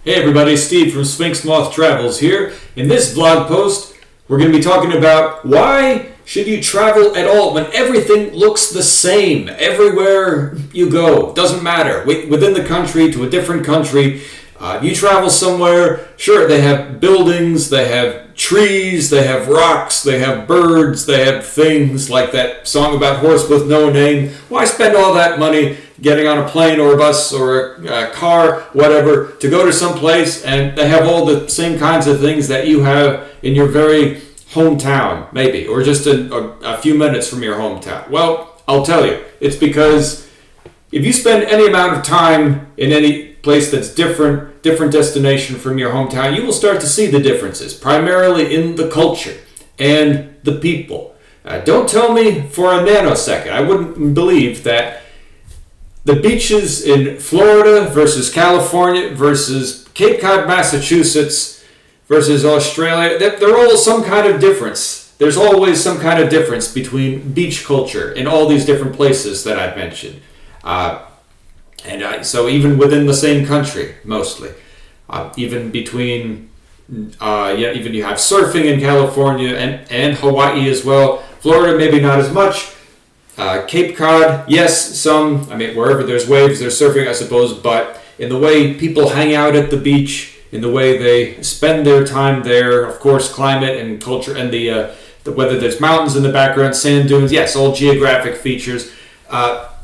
Hey everybody, Steve from Sphinx Moth Travels here. In this vlog post, we're going to be talking about why should you travel at all when everything looks the same everywhere you go. Doesn't matter. Within the country to a different country, you travel somewhere, sure, they have buildings, they have trees, they have rocks, they have birds, they have things like that song about horse with no name. Why spend all that money getting on a plane or a bus or a car, whatever, to go to some place and they have all the same kinds of things that you have in your very hometown, maybe, or just a few minutes from your hometown? Well, I'll tell you, it's because if you spend any amount of time in any place that's different destination from your hometown, you will start to see the differences, primarily in the culture and the people. Don't tell me for a nanosecond, I wouldn't believe that the beaches in Florida versus California versus Cape Cod, Massachusetts versus Australia, they're all some kind of difference. There's always some kind of difference between beach culture in all these different places that I've mentioned. So even within the same country, mostly. Even between, even you have surfing in California and Hawaii as well. Florida, maybe not as much. Cape Cod, yes, some, wherever there's waves, there's surfing, I suppose, but in the way people hang out at the beach, in the way they spend their time there, of course, climate and culture, and the whether there's mountains in the background, sand dunes, yes, all geographic features.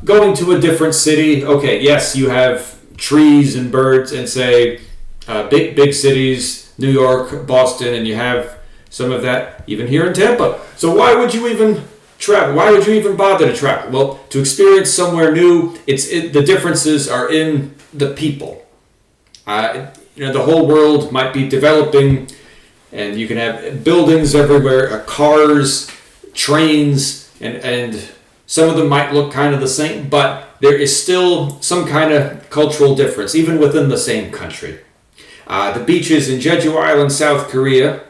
Going to a different city, okay, yes, you have trees and birds and say big cities, New York, Boston, and you have some of that even here in Tampa. So why would you even travel? Why would you even bother to travel? Well, to experience somewhere new, the differences are in the people. The whole world might be developing, and you can have buildings everywhere, cars, trains, and some of them might look kind of the same, but there is still some kind of cultural difference, even within the same country. The beaches in Jeju Island, South Korea,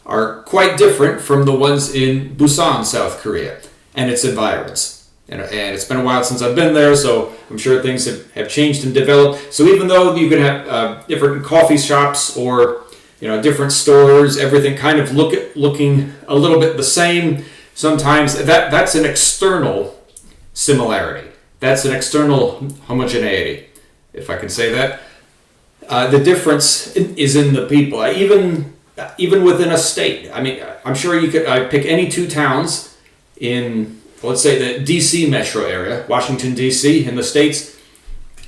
are quite different from the ones in Busan, South Korea, and its environs. And it's been a while since I've been there, so I'm sure things have changed and developed. So even though you can have different coffee shops or different stores, everything kind of looking a little bit the same, sometimes that's an external similarity. That's an external homogeneity, if I can say that. The difference is in the people. Even within a state. I'm sure you could pick any two towns in, let's say, the D.C. metro area, Washington, D.C. in the States,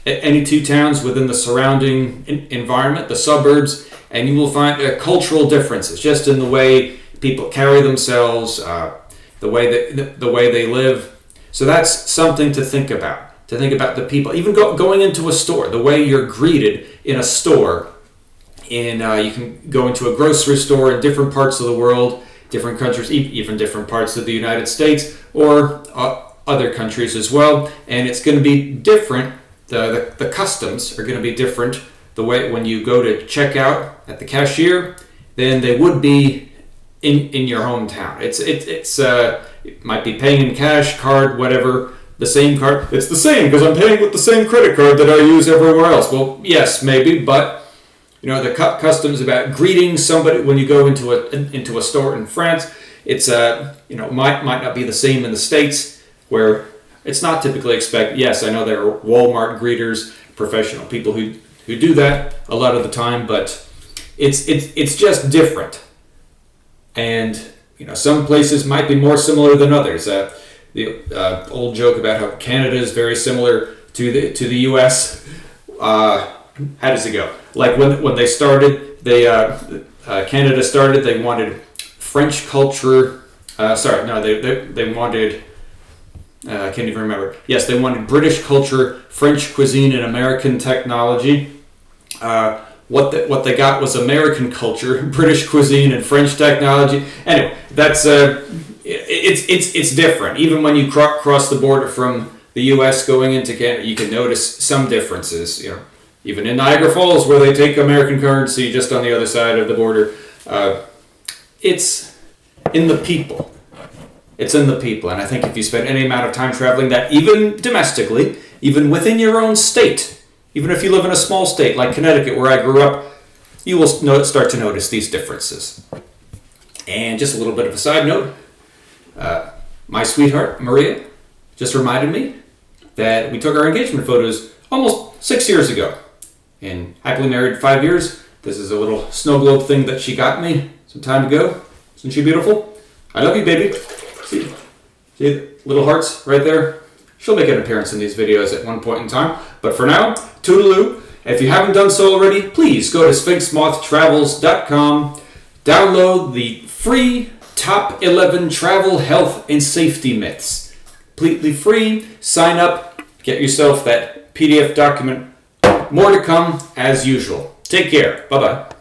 any two towns within the surrounding environment, the suburbs, and you will find cultural differences just in the way people carry themselves, the way they live. So that's something to think about the people. Even going into a store, the way you're greeted in a store. You can go into a grocery store in different parts of the world, different countries, even different parts of the United States, or other countries as well, and it's going to be different. The customs are going to be different. The way when you go to check out at the cashier, than they would be in your hometown. It might be paying in cash, card, whatever. The same card. It's the same because I'm paying with the same credit card that I use everywhere else. Well, yes, maybe, but the customs about greeting somebody when you go into a store in France, it's might not be the same in the States, where it's not typically expected. Yes, I know there are Walmart greeters, professional people who do that a lot of the time, but it's just different. And some places might be more similar than others. The old joke about how Canada is very similar to the U.S. How does it go? Like when they started, Canada started. They wanted French culture. They wanted. I can't even remember. Yes, they wanted British culture, French cuisine, and American technology. What they got was American culture, British cuisine, and French technology. Anyway, that's it's different. Even when you cross the border from the U.S. going into Canada, you can notice some differences. Even in Niagara Falls, where they take American currency just on the other side of the border, it's in the people. It's in the people, and I think if you spend any amount of time traveling, that even domestically, even within your own state, Even if you live in a small state like Connecticut, where I grew up, you will start to notice these differences. And just a little bit of a side note, my sweetheart, Maria, just reminded me that we took our engagement photos almost 6 years ago. And happily married 5 years. This is a little snow globe thing that she got me some time ago. Isn't she beautiful? I love you, baby. See the little hearts right there? She'll make an appearance in these videos at one point in time. But for now, toodaloo. If you haven't done so already, please go to sphinxmothtravels.com, download the free Top 11 Travel Health and Safety Myths. Completely free. Sign up. Get yourself that PDF document. More to come as usual. Take care. Bye-bye.